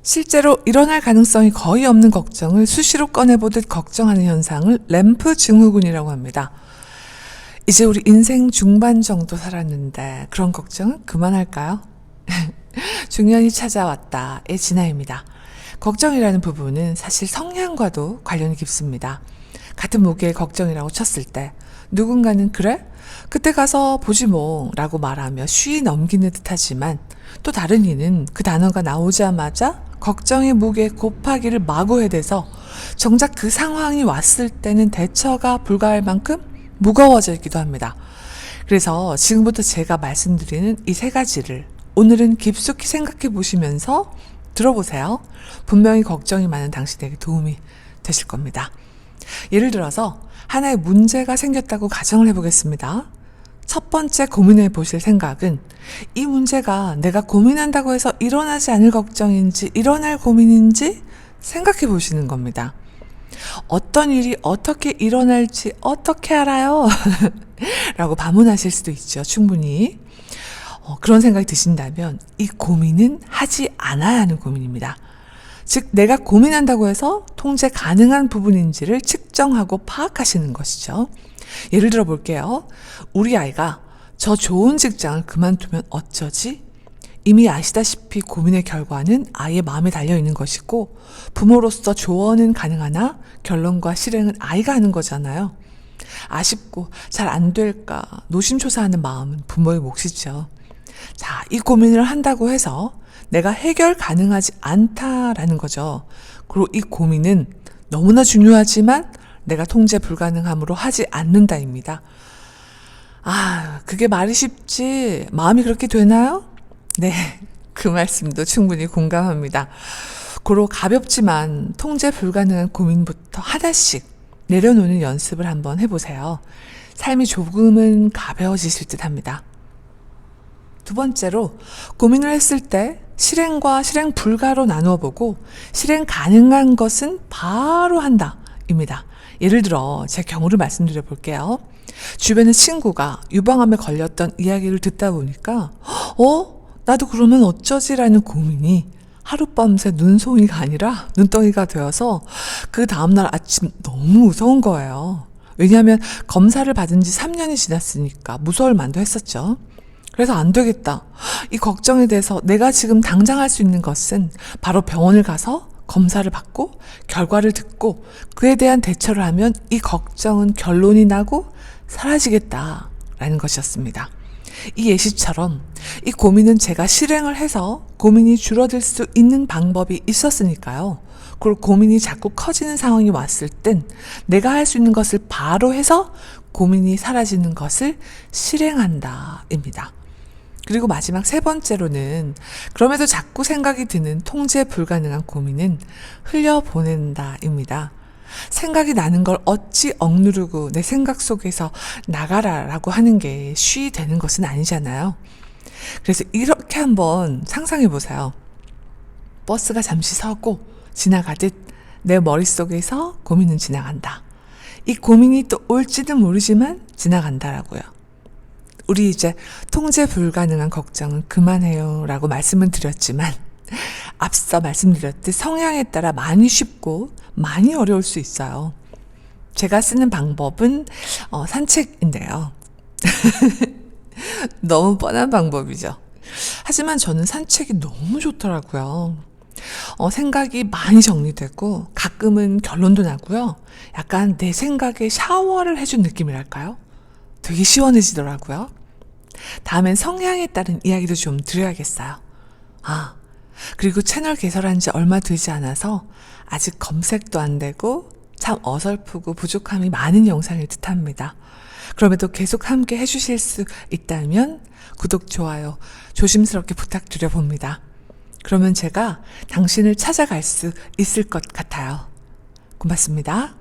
실제로 일어날 가능성이 거의 없는 걱정을 수시로 꺼내보듯 걱정하는 현상을 램프 증후군이라고 합니다. 이제 우리 인생 중반 정도 살았는데 그런 걱정은 그만할까요? 중년이 찾아왔다의 진화입니다. 걱정이라는 부분은 사실 성향과도 관련이 깊습니다. 같은 무게의 걱정이라고 쳤을 때 누군가는 그래? 그때 가서 보지 뭐 라고 말하며 쉬이 넘기는 듯하지만 또 다른 이는 그 단어가 나오자마자 걱정의 무게 곱하기를 마구 해대서 정작 그 상황이 왔을 때는 대처가 불가할 만큼 무거워져 있기도 합니다. 그래서 지금부터 제가 말씀드리는 이 세 가지를 오늘은 깊숙이 생각해 보시면서 들어보세요. 분명히 걱정이 많은 당신에게 도움이 되실 겁니다. 예를 들어서 하나의 문제가 생겼다고 가정을 해보겠습니다. 첫 번째 고민해 보실 생각은 이 문제가 내가 고민한다고 해서 일어나지 않을 걱정인지 일어날 고민인지 생각해 보시는 겁니다. 어떤 일이 어떻게 일어날지 어떻게 알아요? 라고 반문하실 수도 있죠. 충분히. 그런 생각이 드신다면 이 고민은 하지 않아야 하는 고민입니다. 즉 내가 고민한다고 해서 통제 가능한 부분인지를 측정하고 파악하시는 것이죠. 예를 들어 볼게요. 우리 아이가 저 좋은 직장을 그만두면 어쩌지? 이미 아시다시피 고민의 결과는 아이의 마음에 달려있는 것이고 부모로서 조언은 가능하나 결론과 실행은 아이가 하는 거잖아요. 아쉽고 잘 안 될까 노심초사하는 마음은 부모의 몫이죠. 자, 이 고민을 한다고 해서 내가 해결 가능하지 않다라는 거죠. 그리고 이 고민은 너무나 중요하지만 내가 통제 불가능함으로 하지 않는다입니다. 그게 말이 쉽지 마음이 그렇게 되나요? 네, 그 말씀도 충분히 공감합니다. 고로 가볍지만 통제 불가능한 고민부터 하나씩 내려놓는 연습을 한번 해보세요. 삶이 조금은 가벼워지실 듯 합니다. 두 번째로 고민을 했을 때 실행과 실행 불가로 나누어 보고 실행 가능한 것은 바로 한다입니다. 예를 들어 제 경우를 말씀드려 볼게요. 주변의 친구가 유방암에 걸렸던 이야기를 듣다 보니까 나도 그러면 어쩌지라는 고민이 하룻밤새 눈송이가 아니라 눈덩이가 되어서 그 다음날 아침 너무 무서운 거예요. 왜냐하면 검사를 받은 지 3년이 지났으니까 무서울 만도 했었죠. 그래서 안 되겠다. 이 걱정에 대해서 내가 지금 당장 할 수 있는 것은 바로 병원을 가서 검사를 받고 결과를 듣고 그에 대한 대처를 하면 이 걱정은 결론이 나고 사라지겠다라는 것이었습니다. 이 예시처럼 이 고민은 제가 실행을 해서 고민이 줄어들 수 있는 방법이 있었으니까요. 그리고 고민이 자꾸 커지는 상황이 왔을 땐 내가 할 수 있는 것을 바로 해서 고민이 사라지는 것을 실행한다입니다. 그리고 마지막 세 번째로는 그럼에도 자꾸 생각이 드는 통제 불가능한 고민은 흘려보낸다입니다. 생각이 나는 걸 어찌 억누르고 내 생각 속에서 나가라라고 하는 게 쉬이 되는 것은 아니잖아요. 그래서 이렇게 한번 상상해 보세요. 버스가 잠시 서고 지나가듯 내 머릿속에서 고민은 지나간다. 이 고민이 또 올지는 모르지만 지나간다라고요. 우리 이제 통제 불가능한 걱정은 그만해요 라고 말씀은 드렸지만 앞서 말씀드렸듯 성향에 따라 많이 쉽고 많이 어려울 수 있어요. 제가 쓰는 방법은 산책인데요. 너무 뻔한 방법이죠. 하지만 저는 산책이 너무 좋더라고요. 생각이 많이 정리되고 가끔은 결론도 나고요. 약간 내 생각에 샤워를 해준 느낌이랄까요? 되게 시원해지더라고요. 다음엔 성향에 따른 이야기도 좀 드려야겠어요. 그리고 채널 개설한 지 얼마 되지 않아서 아직 검색도 안 되고 참 어설프고 부족함이 많은 영상일 듯합니다. 그럼에도 계속 함께 해주실 수 있다면 구독, 좋아요 조심스럽게 부탁드려 봅니다. 그러면 제가 당신을 찾아갈 수 있을 것 같아요. 고맙습니다.